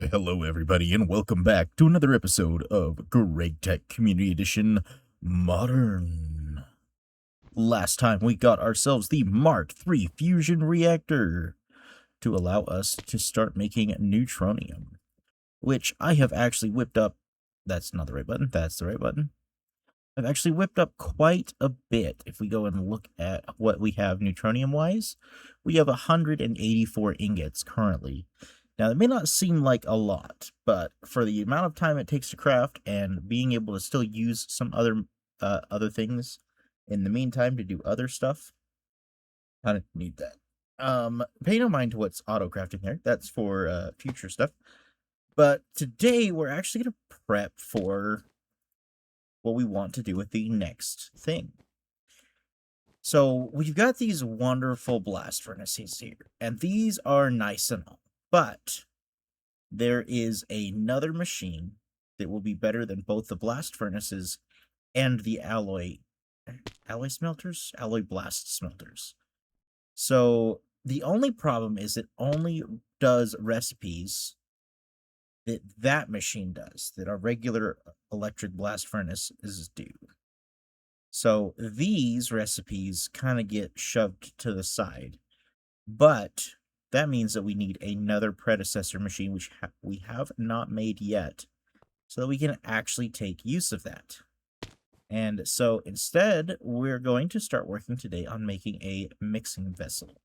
Hello, everybody, and welcome back to another episode of Gregtech Community Edition Modern. Last time we got ourselves the Mark III fusion reactor to allow us to start making neutronium, which I have actually whipped up. That's not the right button, that's the right button. I've actually whipped up quite a bit. If we go and look at what we have neutronium-wise, we have 184 ingots currently. Now, that may not seem like a lot, but for the amount of time it takes to craft and being able to still use some other things in the meantime to do other stuff, I don't need that. Pay no mind to what's auto-crafting there. That's for future stuff. But today, we're actually going to prep for what we want to do with the next thing. So we've got these wonderful blast furnaces here, and these are nice and all, but there is another machine that will be better than both the blast furnaces and the alloy blast smelters. So the only problem is it only does recipes that machine does, that our regular electric blast furnaces do. So these recipes kind of get shoved to the side, but that means that we need another predecessor machine, which we have not made yet, so that we can actually take use of that. And so instead, we're going to start working today on making a mixing vessel.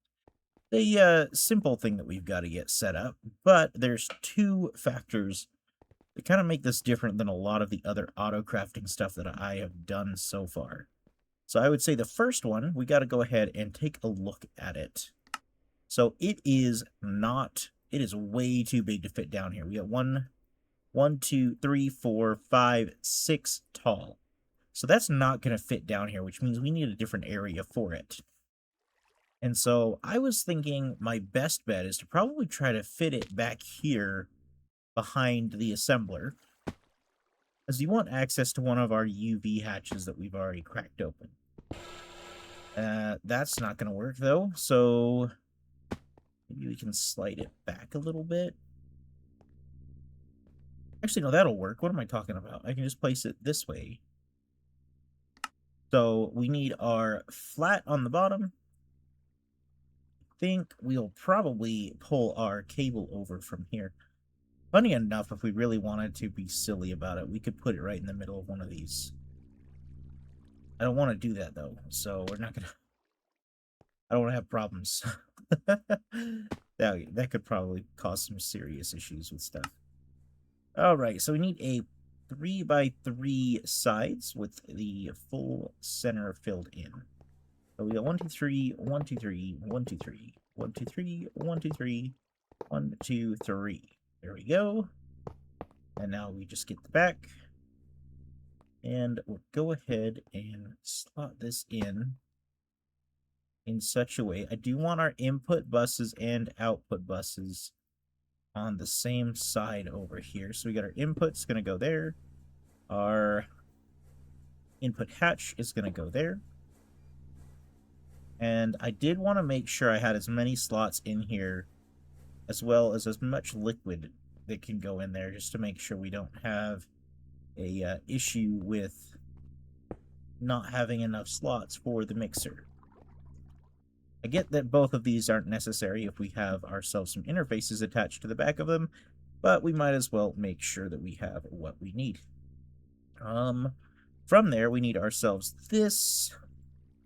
A simple thing that we've got to get set up, but there's two factors that kind of make this different than a lot of the other auto-crafting stuff that I have done so far. So I would say the first one, we got to go ahead and take a look at it. So it is way too big to fit down here. We got 1, 2, 3, 4, 5, 6 tall. So that's not going to fit down here, which means we need a different area for it. And so I was thinking my best bet is to probably try to fit it back here behind the assembler, as you want access to one of our UV hatches that we've already cracked open. That's not going to work, though, so maybe we can slide it back a little bit. Actually, no, that'll work. What am I talking about? I can just place it this way. So we need our flat on the bottom. I think we'll probably pull our cable over from here. Funny enough, if we really wanted to be silly about it, we could put it right in the middle of one of these. I don't want to do that, though, so we're not going to... I don't want to have problems. that could probably cause some serious issues with stuff. Alright, so we need a 3x3 sides with the full center filled in. So we got 1, 2, 3, 1, 2, 3, 1, 2, 3, 1, 2, 3, 1, 2, 3, 1, 2, 3. There we go. And now we just get the back. And we'll go ahead and slot this in such a way. I do want our input buses and output buses on the same side over here. So we got our inputs going to go there. Our input hatch is going to go there. And I did want to make sure I had as many slots in here as well as much liquid that can go in there, just to make sure we don't have a issue with not having enough slots for the mixer. I get that both of these aren't necessary if we have ourselves some interfaces attached to the back of them, but we might as well make sure that we have what we need. From there, we need ourselves this.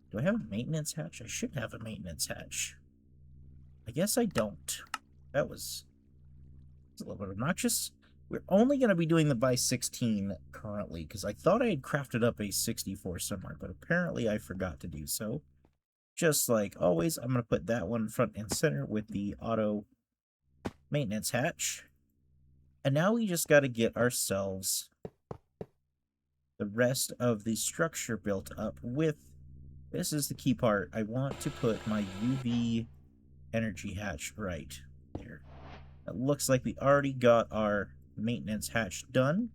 Do I have a maintenance hatch? I should have a maintenance hatch. I guess I don't. That was a little bit obnoxious. We're only going to be doing the by 16 currently, because I thought I had crafted up a 64 somewhere, but apparently I forgot to do so. Just like always, I'm going to put that one front and center with the auto maintenance hatch. And now we just got to get ourselves the rest of the structure built up with... This is the key part. I want to put my UV energy hatch right there. It looks like we already got our maintenance hatch done.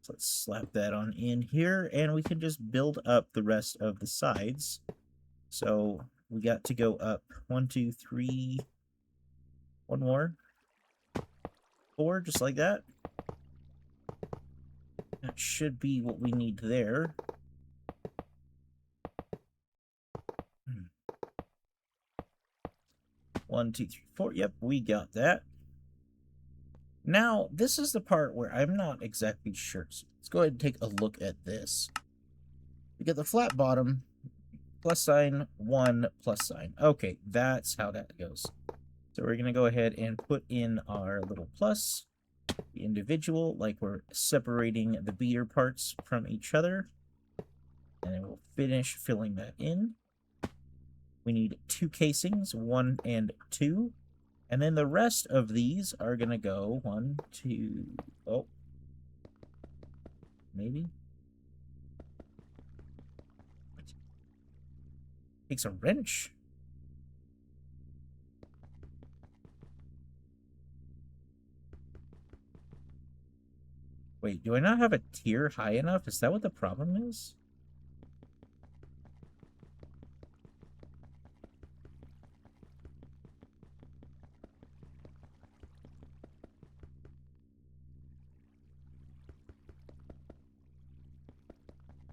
So let's slap that on in here, and we can just build up the rest of the sides. So we got to go up 1, 2, 3, one more, 4, just like that. That should be what we need there. 1, 2, 3, 4. Yep, we got that. Now, this is the part where I'm not exactly sure. So let's go ahead and take a look at this. We get the flat bottom, plus sign, 1, plus sign. Okay, that's how that goes. So we're going to go ahead and put in our little plus, the individual, like we're separating the beater parts from each other. And then we'll finish filling that in. We need 2 casings, 1 and 2. And then the rest of these are going to go 1, 2, oh, maybe. Takes a wrench. Wait, do I not have a tier high enough? Is that what the problem is?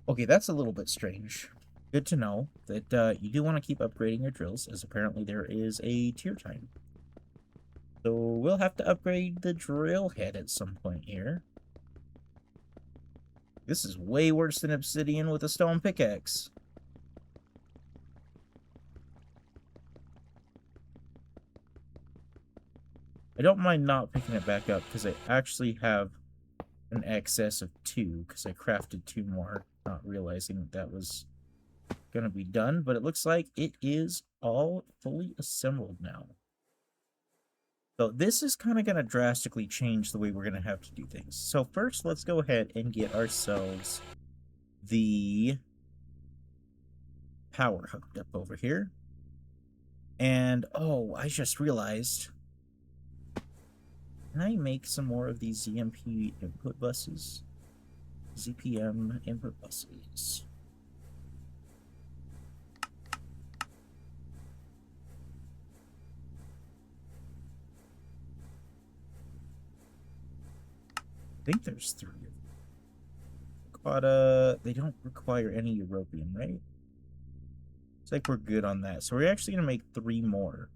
Okay, that's a little bit strange. Good to know that you do want to keep upgrading your drills, as apparently there is a tier time. So we'll have to upgrade the drill head at some point here. This is way worse than obsidian with a stone pickaxe. I don't mind not picking it back up, because I actually have an excess of 2, because I crafted 2 more, not realizing that was going to be done. But it looks like it is all fully assembled now. So this is kind of going to drastically change the way we're going to have to do things. So first, let's go ahead and get ourselves the power hooked up over here. And, oh, I just realized, can I make some more of these ZMP input buses? ZPM input buses. I think there's 3 of them. Quada, they don't require any European, right? It's like we're good on that. So we're actually going to make 3 more.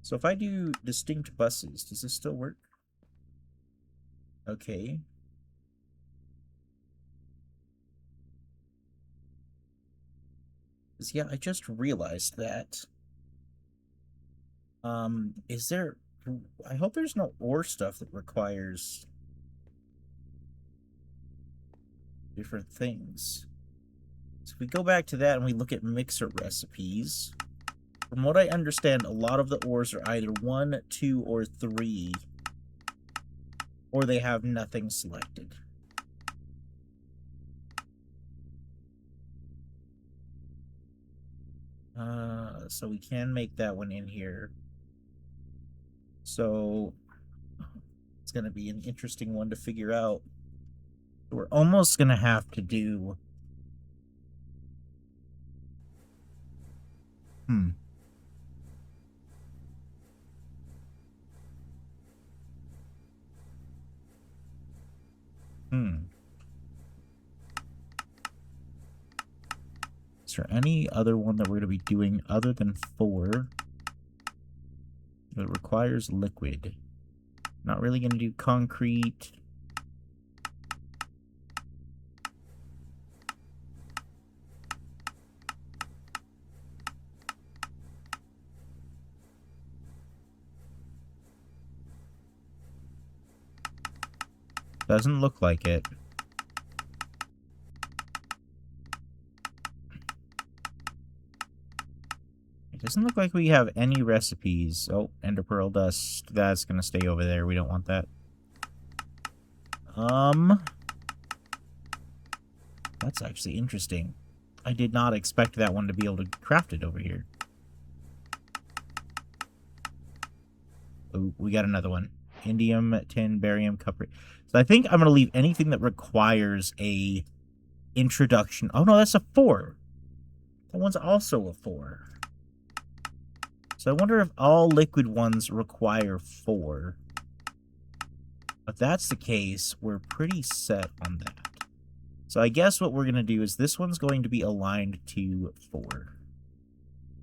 So if I do distinct buses, does this still work? Okay. Yeah, I just realized that. Is there... I hope there's no ore stuff that requires different things. So if we go back to that and we look at mixer recipes, from what I understand, a lot of the ores are either 1, 2, or 3, or they have nothing selected. So we can make that one in here. So it's going to be an interesting one to figure out. We're almost going to have to do... Is there any other one that we're going to be doing other than 4 that requires liquid? Not really going to do concrete. Doesn't look like it. It doesn't look like we have any recipes. Oh, ender pearl dust. That's gonna stay over there. We don't want that. That's actually interesting. I did not expect that one to be able to craft it over here. Oh, we got another one. Indium, tin, barium, copper. So I think I'm gonna leave anything that requires a introduction. Oh no, that's a 4. That one's also a 4. So I wonder if all liquid ones require 4. If that's the case, we're pretty set on that. So I guess what we're going to do is this one's going to be aligned to 4.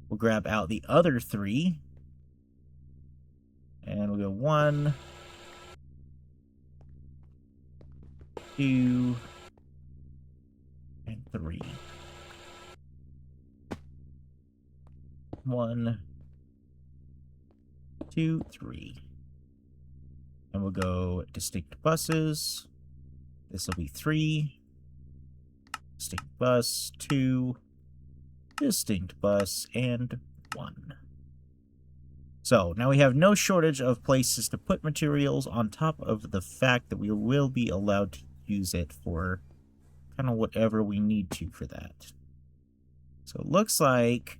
We'll grab out the other 3. And we'll go 1, 2, and 3. 1, 2, 3. And we'll go distinct buses. This will be 3. Distinct bus, 2. Distinct bus, and 1. So, now we have no shortage of places to put materials on top of the fact that we will be allowed to use it for kind of whatever we need to for that. So, it looks like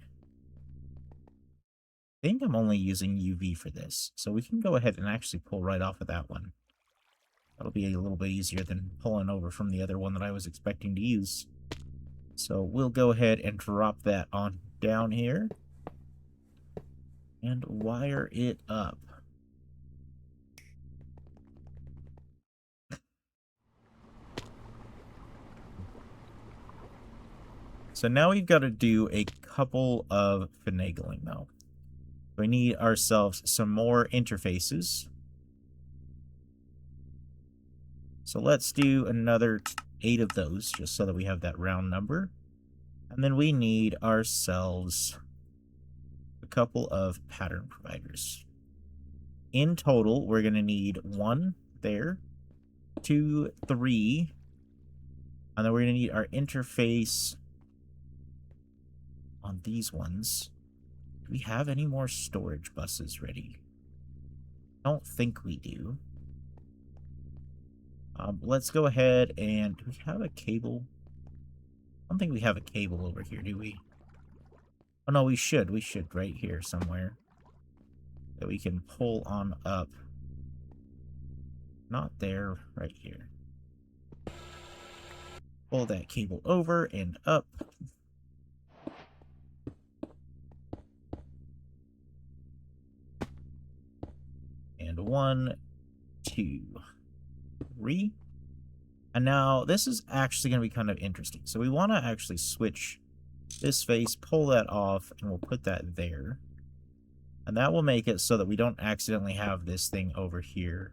I think I'm only using UV for this, so we can go ahead and actually pull right off of that one. That'll be a little bit easier than pulling over from the other one that I was expecting to use. So we'll go ahead and drop that on down here and wire it up. So now we've got to do a couple of finagling though. We need ourselves some more interfaces. So let's do another 8 of those, just so that we have that round number. And then we need ourselves a couple of pattern providers. In total, we're going to need 1 there, 2, 3, and then we're going to need our interface on these ones. Do we have any more storage buses ready? I don't think we do. Let's go ahead and... do we have a cable? I don't think we have a cable over here, do we? Oh, no, we should. We should right here somewhere. That we can pull on up. Not there, right here. Pull that cable over and up. And 1, 2, 3. And now this is actually going to be kind of interesting. So we want to actually switch this face, pull that off, and we'll put that there. And that will make it so that we don't accidentally have this thing over here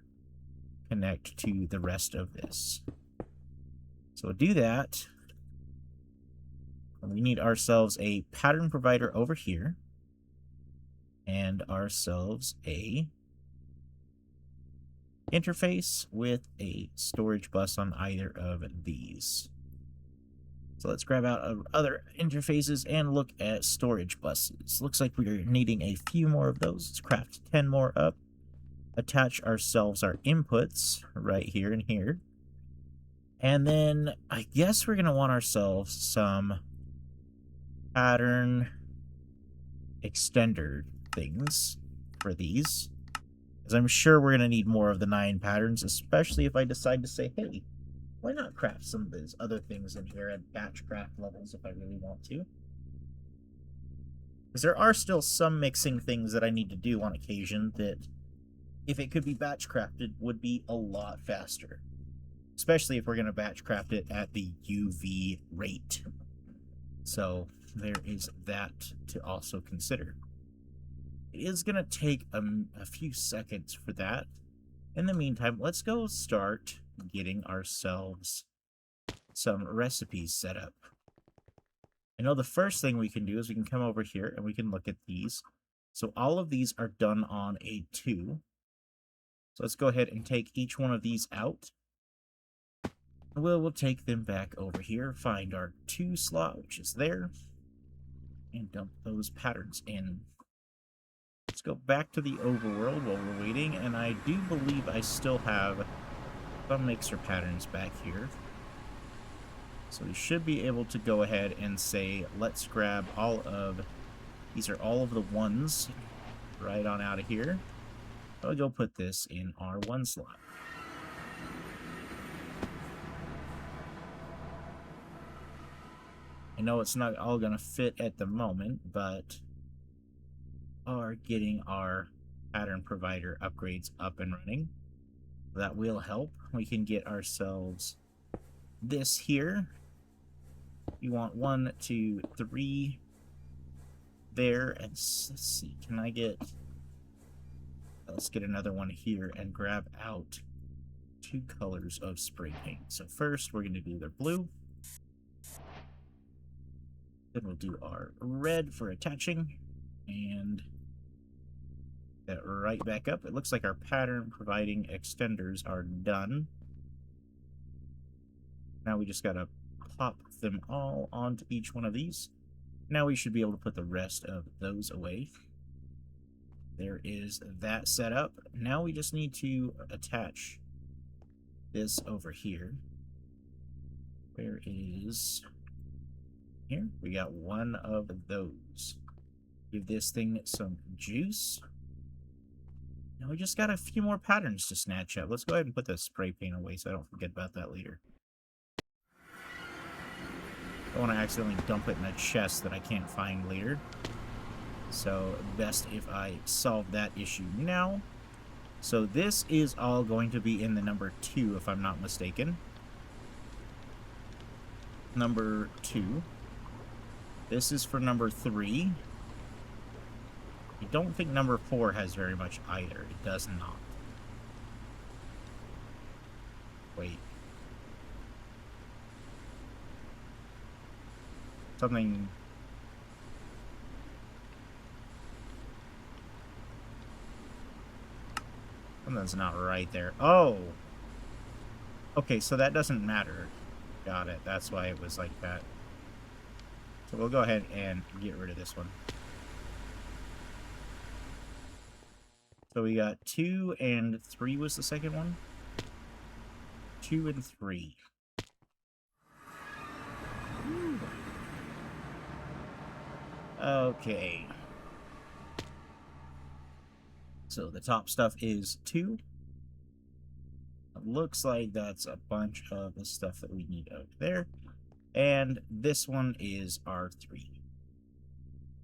connect to the rest of this. So we'll do that. And we need ourselves a pattern provider over here. And ourselves a interface with a storage bus on either of these. So let's grab out other interfaces and look at storage buses. Looks like we're needing a few more of those. Let's craft 10 more up. Attach ourselves our inputs right here and here. And then I guess we're going to want ourselves some pattern extender things for these. Because I'm sure we're going to need more of the 9 patterns, especially if I decide to say, hey, why not craft some of these other things in here at batch craft levels if I really want to? Because there are still some mixing things that I need to do on occasion that, if it could be batch crafted, would be a lot faster. Especially if we're going to batch craft it at the UV rate. So there is that to also consider. It is going to take a few seconds for that. In the meantime, let's go start getting ourselves some recipes set up. I know the first thing we can do is we can come over here and we can look at these. So all of these are done on a 2. So let's go ahead and take each one of these out. We'll take them back over here, find our 2 slot, which is there, and dump those patterns in. Let's go back to the overworld while we're waiting, and I do believe I still have some mixer patterns back here. So we should be able to go ahead and say, let's grab all of, these are all of the 1s right on out of here. I'll go put this in our 1 slot. I know it's not all going to fit at the moment, but are getting our pattern provider upgrades up and running. That will help. We can get ourselves this here. You want 1, 2, 3 there, and let's see, can I get... Let's get another one here and grab out 2 colors of spray paint. So first, we're going to do their blue. Then we'll do our red for attaching, and that right back up. It looks like our pattern providing extenders are done. Now we just gotta pop them all onto each one of these. Now we should be able to put the rest of those away. There is that set up. Now we just need to attach this over here. Where is... Here, we got one of those. Give this thing some juice. Now we just got a few more patterns to snatch up. Let's go ahead and put the spray paint away so I don't forget about that later. I don't want to accidentally dump it in a chest that I can't find later. So best if I solve that issue now. So this is all going to be in the number 2, if I'm not mistaken. Number 2. This is for number 3. I don't think number 4 has very much either. It does not. Wait. Something's not right there. Oh! Okay, so that doesn't matter. Got it. That's why it was like that. So we'll go ahead and get rid of this one. So we got 2 and 3 was the second one. 2 and 3. Okay. So the top stuff is 2. It looks like that's a bunch of the stuff that we need out there. And this one is R3.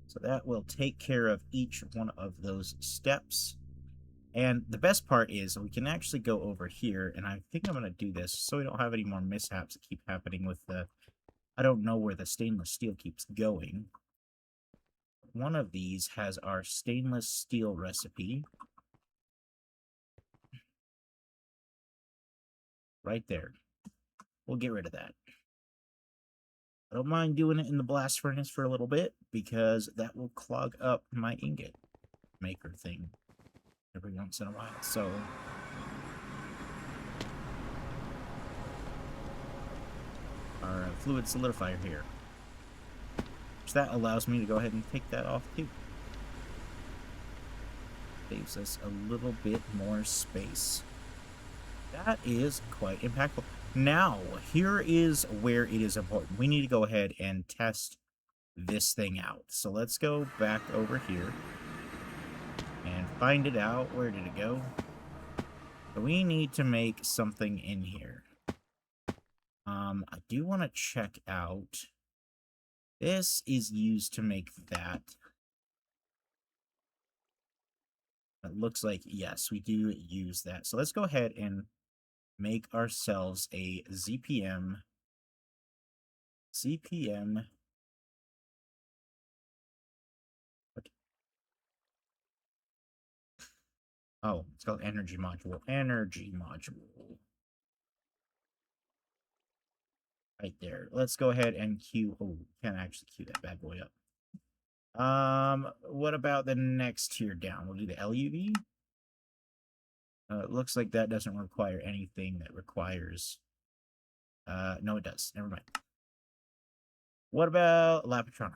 So that will take care of each one of those steps. And the best part is we can actually go over here, and I think I'm going to do this so we don't have any more mishaps that keep happening with the... I don't know where the stainless steel keeps going. One of these has our stainless steel recipe. Right there. We'll get rid of that. I don't mind doing it in the blast furnace for a little bit, because that will clog up my ingot maker thing every once in a while. So our fluid solidifier here. So that allows me to go ahead and take that off too. Saves us a little bit more space. That is quite impactful. Now, here is where it is important. We need to go ahead and test this thing out. So let's go back over here and find it out. Where did it go? So we need to make something in here. I do want to check out. This is used to make that. It looks like, yes, we do use that. So let's go ahead and make ourselves a ZPM. What? Oh, it's called energy module. Energy module. Right there. Let's go ahead and queue. Oh, can't actually queue that bad boy up. What about the next tier down? We'll do the LUV. It looks like that doesn't require anything that requires... no, it does. Never mind. What about Lapatronic?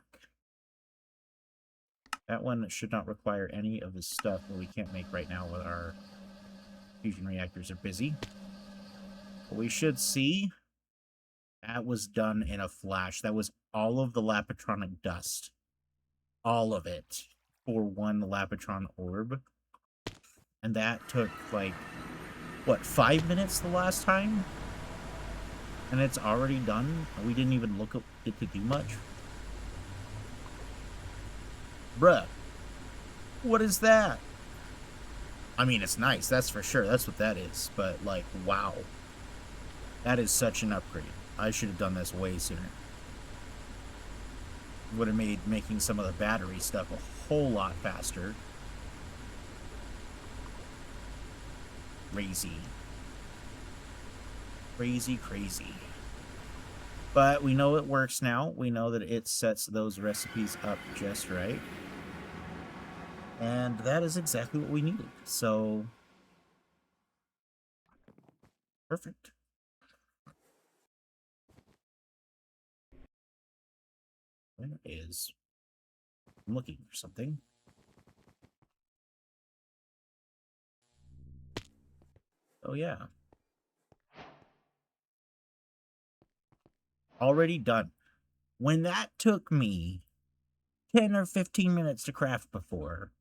That one should not require any of the stuff that we can't make right now while our fusion reactors are busy. But we should see that was done in a flash. That was all of the Lapatronic dust. All of it for one Lapatron orb. And that took, like, what, 5 minutes the last time? And it's already done? We didn't even look at it to do much? Bruh. What is that? I mean, it's nice, that's for sure. That's what that is. But, like, wow. That is such an upgrade. I should have done this way sooner. Would have made making some of the battery stuff a whole lot faster. Crazy. Crazy, crazy. But we know it works now. We know that it sets those recipes up just right. And that is exactly what we needed. So, perfect. There is. I'm looking for something. Oh, yeah. Already done. When that took me 10 or 15 minutes to craft before,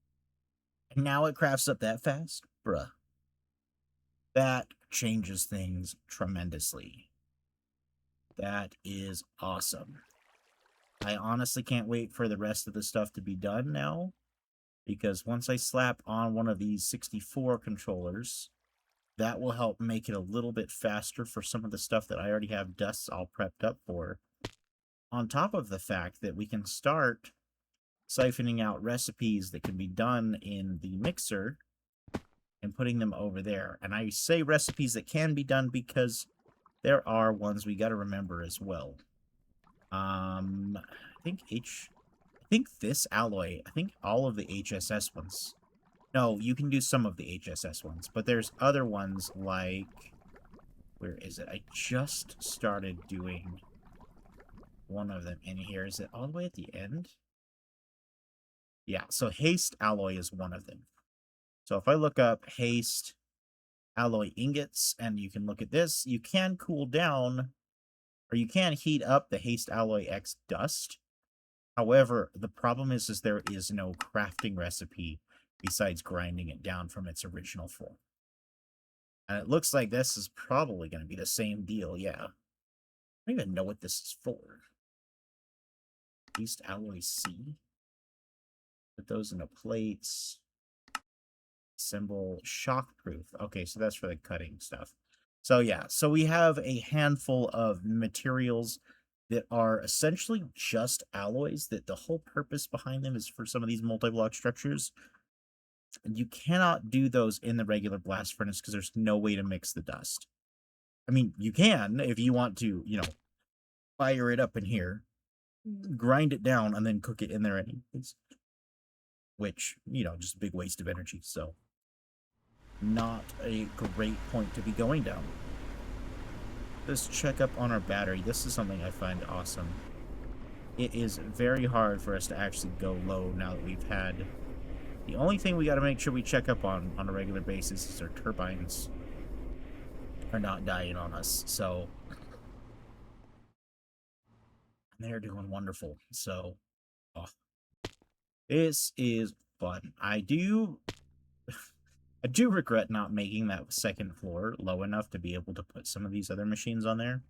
and now it crafts up that fast, bruh. That changes things tremendously. That is awesome. I honestly can't wait for the rest of the stuff to be done now, because once I slap on one of these 64 controllers, that will help make it a little bit faster for some of the stuff that I already have dusts all prepped up for. On top of the fact that we can start siphoning out recipes that can be done in the mixer and putting them over there. And I say recipes that can be done because there are ones we got to remember as well. I think this alloy, I think all of the HSS ones. No, you can do some of the HSS ones, but there's other ones like, where is it? I just started doing one of them in here. Is it all the way at the end? Yeah, so haste alloy is one of them. So if I look up haste alloy ingots, and you can look at this, you can cool down, or you can heat up the haste alloy X dust. However, the problem is there is no crafting recipe besides grinding it down from its original form. And it looks like this is probably going to be the same deal, yeah. I don't even know what this is for. Haste alloy C. Put those into plates. Symbol shockproof. Okay, so that's for the cutting stuff. So yeah, so we have a handful of materials that are essentially just alloys, that the whole purpose behind them is for some of these multi-block structures. And you cannot do those in the regular blast furnace because there's no way to mix the dust. I mean, you can if you want to, you know, fire it up in here, grind it down, and then cook it in there anyways. Which, you know, just a big waste of energy, so not a great point to be going down. Let's check up on our battery. This is something I find awesome. It is very hard for us to actually go low now that we've had... The only thing we got to make sure we check up on a regular basis is our turbines are not dying on us, so... They're doing wonderful, so... Oh. This is fun. I do regret not making that second floor low enough to be able to put some of these other machines on there.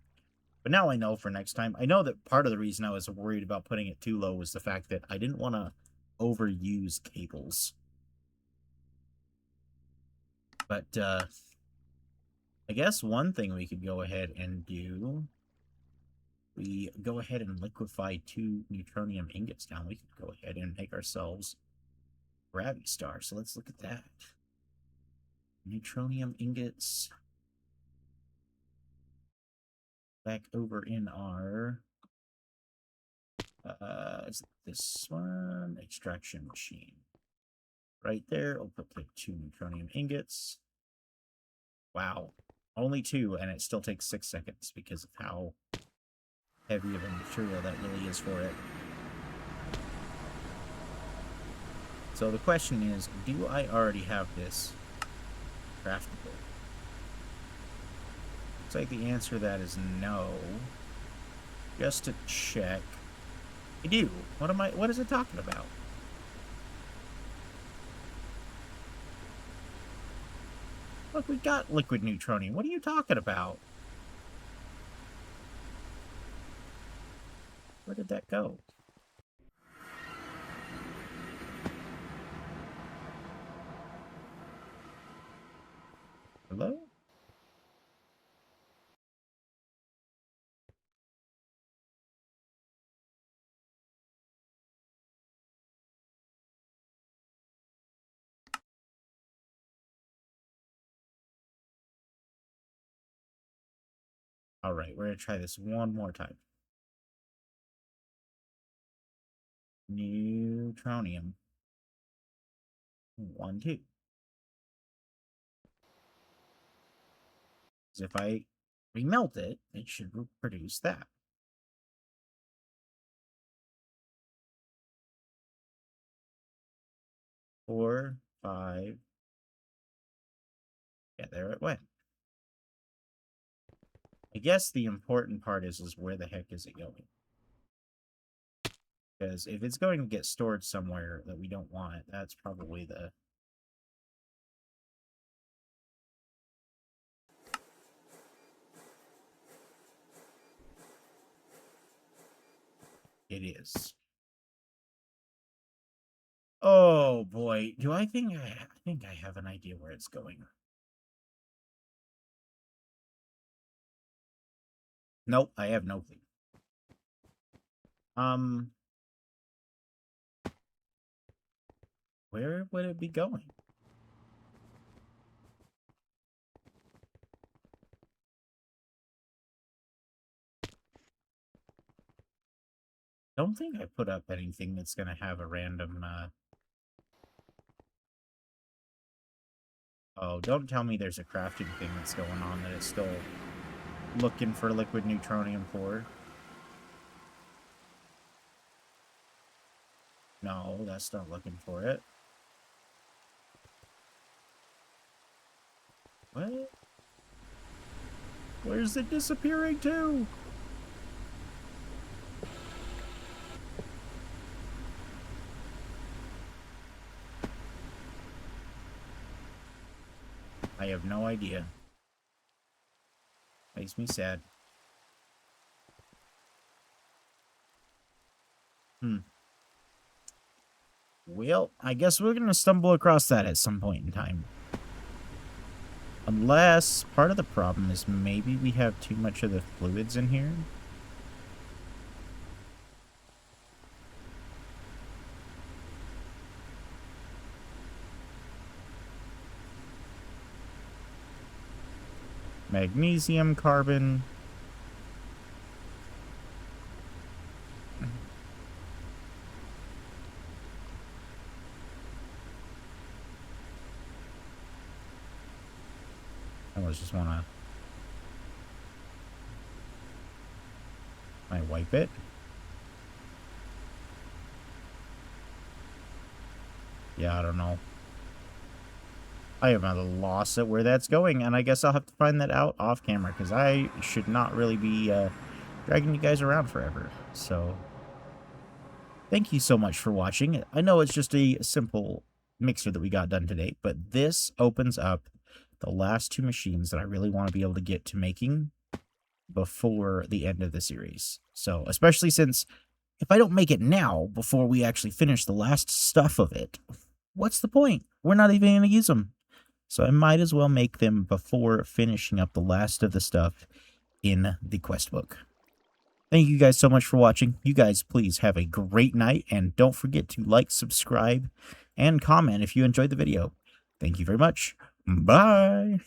But now I know for next time. I know that part of the reason I was worried about putting it too low was the fact that I didn't want to overuse cables. But, I guess one thing we could go ahead and do... We go ahead and liquefy 2 neutronium ingots down. We could go ahead and make ourselves Gravity Star. So let's look at that. Neutronium ingots. Back over in our... is it this one? Extraction machine. Right there, I'll put the 2 neutronium ingots. Wow. Only 2, and it still takes 6 seconds because of how heavy of a material that really is for it. So the question is, do I already have this craftable? Looks like the answer to that is no. Just to check. I do. What is it talking about? Look, we got liquid neutronium. What are you talking about? Where did that go? Hello? All right, we're going to try this one more time. Neutronium. 1, 2. So if I remelt it, it should produce that. 4, 5. Yeah, there it went. I guess the important part is where the heck is it going? Because if it's going to get stored somewhere that we don't want it, that's probably the... It is. Oh boy, do I think I have an idea where it's going. Nope, I have no clue. Where would it be going? Don't think I put up anything that's gonna have a random, Oh, don't tell me there's a crafting thing that's going on that is still looking for liquid neutronium for. No, that's not looking for it. What? Where's it disappearing to? I have no idea. Makes me sad. Well, I guess we're gonna stumble across that at some point in time. Unless part of the problem is maybe we have too much of the fluids in here. Magnesium, carbon. I just wanna... I wipe it. Yeah, I don't know. I am at a loss at where that's going, and I guess I'll have to find that out off camera, because I should not really be dragging you guys around forever. So, thank you so much for watching. I know it's just a simple mixer that we got done today, but this opens up the last 2 machines that I really want to be able to get to making before the end of the series. So, especially since if I don't make it now, before we actually finish the last stuff of it, what's the point? We're not even going to use them. So I might as well make them before finishing up the last of the stuff in the quest book. Thank you guys so much for watching. You guys please have a great night, and don't forget to like, subscribe, and comment if you enjoyed the video. Thank you very much. Bye!